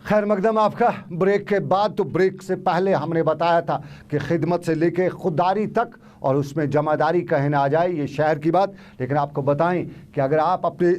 खैर मकदम आपका ब्रेक के बाद। तो ब्रेक से पहले हमने बताया था कि खिदमत से लेके खुददारी तक और उसमें जमादारी कहीं ना आ जाए, ये शहर की बात। लेकिन आपको बताएं कि अगर आप अपने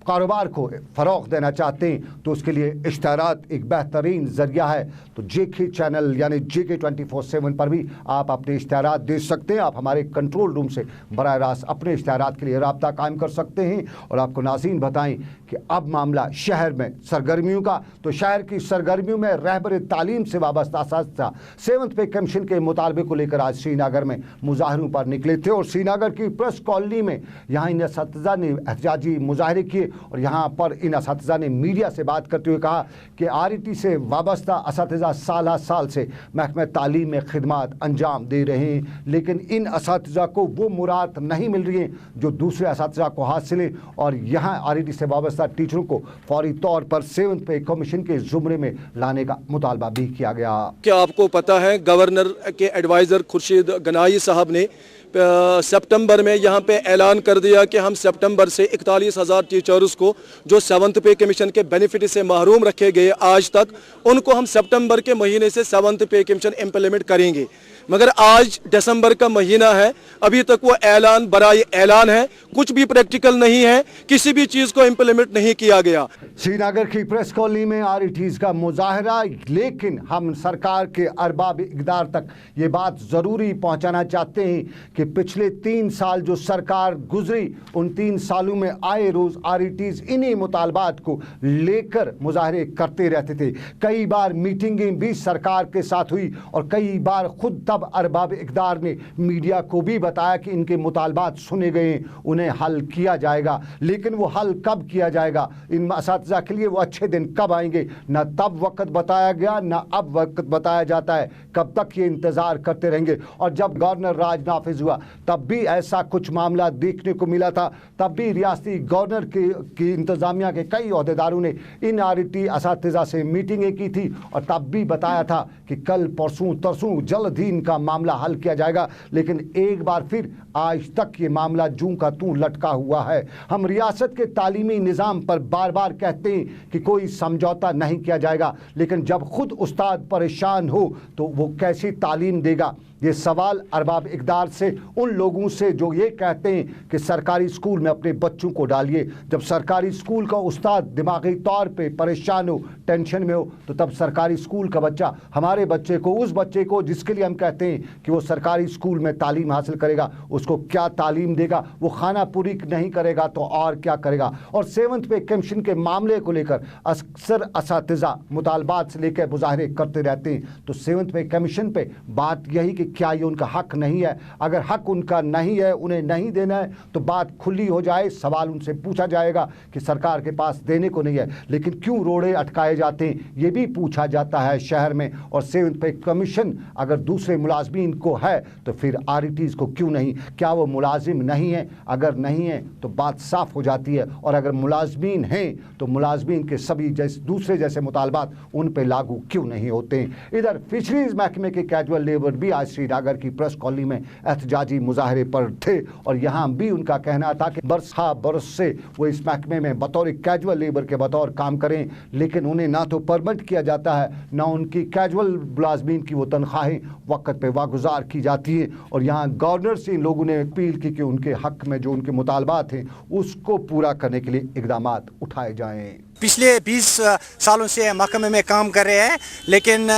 कारोबार को फ़रोग़ देना चाहते हैं तो उसके लिए इश्तहारात एक बेहतरीन ज़रिया है। तो JK चैनल यानी JK 24/7 पर भी आप अपने इश्तहारात दे सकते हैं। आप हमारे कंट्रोल रूम से बराह रास्त अपने इश्तहारात के लिए रब्ता कायम कर सकते हैं। और आपको नाज़रीन बताएं कि अब मामला शहर में सरगर्मियों का। तो शहर की सरगर्मियों में रहबर तालीम से वाबस्ता असातिज़ा 7th पे कमीशन के मुतालबे को लेकर आज श्रीनगर में मुजाहरों पर निकले थे। और श्रीनगर की प्रेस कॉलोनी में यहाँ इन असातिज़ा ने एहतजाजी मुजाहरे किए और यहाँ पर इन असातिज़ा ने मीडिया से बात करते हुए कहा कि RET से वाबस्ता असातिज़ा साल से महकमा तालीम में खिदमत अंजाम दे रहे हैं, लेकिन इन असातिज़ा को वो मुराद नहीं मिल रही है जो दूसरे असातिज़ा को हासिल है। और यहाँ RET से वाबस्ता टीचरों को फौरी तौर पर 7th पे कमीशन के ज़ुमरे में लाने का मुतालबा भी किया गया। क्या आपको पता है गवर्नर के एडवाइज़र खुर्शीद गनाई साहब ने सितंबर में यहाँ पे ऐलान कर दिया कि हम सितंबर से 41,000 टीचर्स को जो 7th पे कमीशन के बेनिफिट से महरूम रखे गए आज तक, उनको हम सितंबर के महीने से 7th पे कमीशन इम्प्लीमेंट करेंगे। मगर आज दिसंबर का महीना है, अभी तक वो ऐलान बराए ऐलान है, कुछ भी प्रैक्टिकल नहीं है, किसी भी चीज़ को इम्प्लीमेंट नहीं किया गया। श्रीनगर की प्रेस कॉलोनी में RETs का मुजाहरा, लेकिन हम सरकार के अरबाब इक़्तिदार तक ये बात ज़रूरी पहुँचाना चाहते हैं कि पिछले 3 साल जो सरकार गुजरी, उन 3 सालों में आए रोज़ RETs इन्हीं मुतालबात को लेकर मुजाहरे करते रहते थे। कई बार मीटिंगें भी सरकार के साथ हुई और कई बार खुद तब अरबाब इक़्तिदार ने मीडिया को भी बताया कि इनके मुतालबात सुने गए, उन्हें हल किया जाएगा। लेकिन वो हल कब किया जाएगा, इन असातिज़ा के लिए वो अच्छे दिन कब आएंगे, न तब वक्त बताया गया न अब वक्त बताया जाता है। कब तक ये इंतज़ार करते रहेंगे। और जब गवर्नर राज नाफिज हुआ तब भी ऐसा कुछ मामला देखने को मिला था। तब भी रियासती गवर्नर की इंतज़ामिया के कई अहदेदारों ने इन RET असातिज़ा से मीटिंगें की थी और तब भी बताया था कि कल परसों तरसों जल्द ही इनका मामला हल किया जाएगा। लेकिन एक बार फिर आज तक ये मामला जूं का तूं लटका हुआ है। हम रियासत के तालीमी निज़ाम पर बार बार कहते हैं कि कोई समझौता नहीं किया जाएगा, लेकिन जब खुद उस्ताद परेशान हो तो वो कैसी तालीम देगा। ये सवाल अरबाब इक़्तिदार से, उन लोगों से जो ये कहते हैं कि सरकारी स्कूल में अपने बच्चों को डालिए। जब सरकारी स्कूल का उस्ताद दिमागी तौर पे परेशान हो, टेंशन में हो, तो तब सरकारी स्कूल का बच्चा, हमारे बच्चे को, उस बच्चे को जिसके लिए हम कहते हैं कि वो सरकारी स्कूल में तालीम हासिल करेगा, उसको क्या तालीम देगा। वो खाना पूरी नहीं करेगा तो और क्या करेगा। और 7th पे कमीशन के मामले को लेकर अक्सर असातिज़ा मुतालबात से लेकर मुजाहरे करते रहते हैं। तो 7th पे कमीशन पे बात यही कि क्या ये उनका हक नहीं है। अगर हक उनका नहीं है, उन्हें नहीं देना है, तो बात खुली हो जाए। सवाल उनसे पूछा जाएगा कि सरकार के पास देने को नहीं है, लेकिन क्यों रोड़े अटकाए जाते हैं, ये भी पूछा जाता है शहर में। और 7th पे कमीशन अगर दूसरे मुलाजमीन को है तो फिर RETs को क्यों नहीं। क्या वो मुलाजिम नहीं है? अगर नहीं है तो बात साफ हो जाती है। और अगर मुलाजमीन हैं तो मुलाजमीन के सभी दूसरे जैसे मुतालबात उन पर लागू क्यों नहीं होते हैं। इधर फिशरीज महकमे के कैजुअल लेबर भी आज श्रीनगर की प्रेस कॉलोनी में एहतजाजी मुजाहरे पर थे। और यहाँ भी उनका कहना था कि बरस से वो इस महकमे में बतौर कैजुअल लेबर के बतौर काम करें, लेकिन उन्हें ना तो परमिट किया जाता है, ना उनकी कैजुअल मुलाजमीन की वो तनख्वाहें वक्त पे वागुजार की जाती है। और यहाँ गवर्नर से इन लोगों ने अपील की कि उनके हक में जो उनके मुतालबात हैं उसको पूरा करने के लिए इक़दामात उठाए जाएँ। पिछले 20 सालों से महकमे में काम कर रहे हैं, लेकिन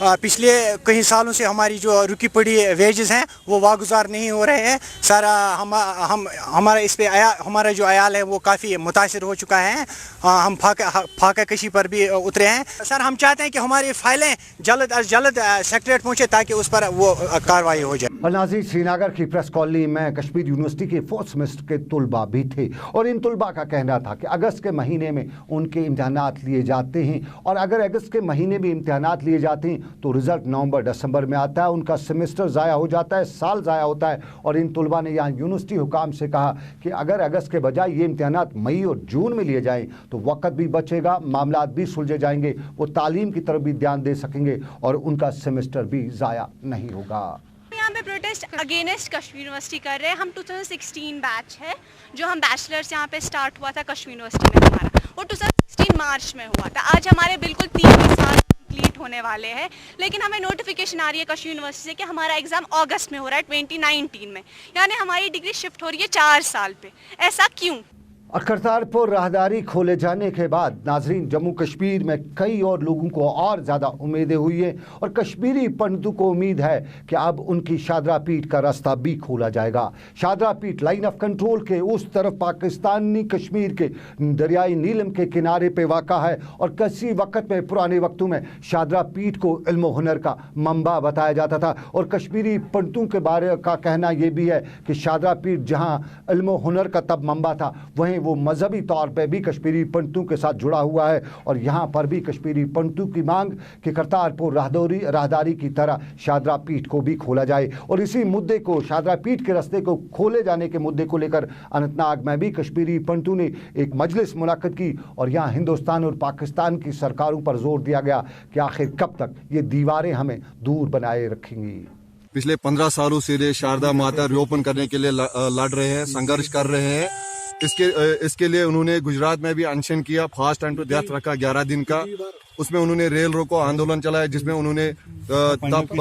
पिछले कई सालों से हमारी जो रुकी पड़ी वेजेस हैं वो वागुजार नहीं हो रहे हैं। सारा हमारा इस पे हमारा जो अयाल है वो काफ़ी मुतासिर हो चुका है। हम फाका कशी पर भी उतरे हैं। सर, हम चाहते हैं कि हमारी फाइलें जल्द अज जल्द सेक्रेटरीट पहुँचे ताकि उस पर वो कार्रवाई हो जाए। और नाज़रीन, श्रीनगर की प्रेस कॉलोनी में कश्मीर यूनिवर्सिटी के 4th सेमेस्टर के तुलबा भी थे और इन तुलबा का कहना था कि अगस्त के महीने में उनके इम्तहानात लिए जाते हैं और अगर अगस्त के महीने में इम्तहानात लिए जाते हैं तो रिज़ल्ट नवंबर दिसंबर में आता है। उनका सेमेस्टर ज़ाया हो जाता है, साल ज़ाया होता है। और इन तुलबा ने यहाँ यूनिवर्सिटी हुकाम से कहा कि अगर अगस्त के बजाय ये इम्तहानात मई और जून में लिए जाएँ तो वक्त भी बचेगा, मामलात भी सुलझे जाएंगे, वो तालीम की तरफ भी ध्यान दे सकेंगे और उनका सेमेस्टर भी ज़ाया नहीं होगा। यहाँ पे प्रोटेस्ट अगेंस्ट कश्मीर यूनिवर्सिटी कर रहे हैं। हम 2016 बैच है, जो हम बैचलर्स यहाँ पे स्टार्ट हुआ था कश्मीर यूनिवर्सिटी में हमारा, वो 2016 मार्च में हुआ था। आज हमारे बिल्कुल 3 ہونے والے ہیں, لیکن ہمیں نوٹیفیکیشن آ رہی ہے کشمیر یونیورسٹی سے کہ ہمارا ایگزام اگست میں ہو رہا ہے 2019 میں, یعنی ہماری ڈگری شفٹ ہو رہی ہے 4 سال پہ. ایسا کیوں؟ کرتارپور راہداری کھولے جانے کے بعد ناظرین جموں کشمیر میں کئی اور لوگوں کو اور زیادہ امیدیں ہوئی ہیں, اور کشمیری پنڈتوں کو امید ہے کہ اب ان کی شادرہ پیٹ کا راستہ بھی کھولا جائے گا. شادرہ پیٹ لائن آف کنٹرول کے اس طرف پاکستانی کشمیر کے دریائے نیلم کے کنارے پہ واقع ہے, اور کسی وقت میں پرانے وقتوں میں شادرہ پیٹ کو علم و ہنر کا منبع بتایا جاتا تھا. اور کشمیری پنڈتوں کے بارے کا کہنا یہ بھی ہے کہ شادرہ پیٹ جہاں علم و ہنر کا تب منبع تھا, وہیں وہ مذہبی طور پہ بھی کشمیری پنڈتوں کے ساتھ جڑا ہوا ہے, اور یہاں پر بھی کشمیری پنڈتوں کی مانگ کہ کرتارپور راہداری کی طرح شادرہ پیٹ کو بھی کھولا جائے. اور اسی مدعے کو, شادرہ پیٹ کے راستے کو کھولے جانے کے مدعے کو لے کر اننت ناگ میں بھی کشمیری پنڈتوں نے ایک مجلس منعقد کی, اور یہاں ہندوستان اور پاکستان کی سرکاروں پر زور دیا گیا کہ آخر کب تک یہ دیواریں ہمیں دور بنائے رکھیں گی. پچھلے 15 سالوں سے شاردا ماتا ری اوپن کرنے کے لیے لڑ رہے ہیں, سنگرش کر رہے ہیں. اس کے لیے انہوں نے گجرات میں بھی انشن کیا, فاسٹ اینڈ ٹو ڈیتھ رکھا 11 دن کا. اس میں انہوں نے ریل روکو آندولن چلایا, جس میں انہوں نے تب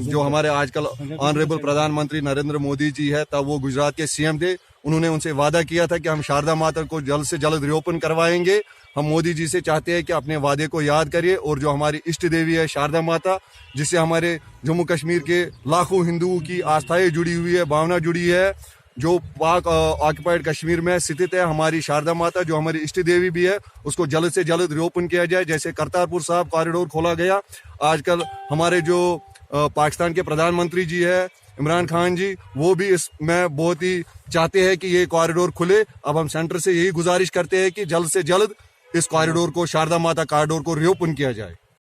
جو ہمارے آج کل آنریبل پردھان منتری نریندر مودی جی ہے, تب وہ گجرات کے سی ایم تھے, انہوں نے ان سے وعدہ کیا تھا کہ ہم شاردا ماتا کو جلد سے جلد ری اوپن کروائیں گے. ہم مودی جی سے چاہتے ہیں کہ اپنے وعدے کو یاد کریے, اور جو ہماری اشٹ دیوی ہے شاردا ماتا, جس سے ہمارے جموں کشمیر کے لاکھوں ہندوؤں کی آستھائیں جڑی ہوئی ہے, بھاونا جڑی ہے, جو پاک آکوپائڈ کشمیر میں ستھت ہے, ہماری شاردا ماتا جو ہماری اشٹ دیوی بھی ہے, اس کو جلد سے جلد ری اوپن کیا جائے. جیسے کرتارپور صاحب کوریڈور کھولا گیا, آج کل ہمارے جو پاکستان کے پردھان منتری جی ہے عمران خان جی, وہ بھی اس میں بہت ہی چاہتے ہیں کہ یہ کوریڈور کھلے. اب ہم سینٹر سے یہی گزارش کرتے ہیں کہ جلد سے جلد اس کوریڈور کو, شاردا ماتا کوریڈور کو ری اوپن کیا جائے.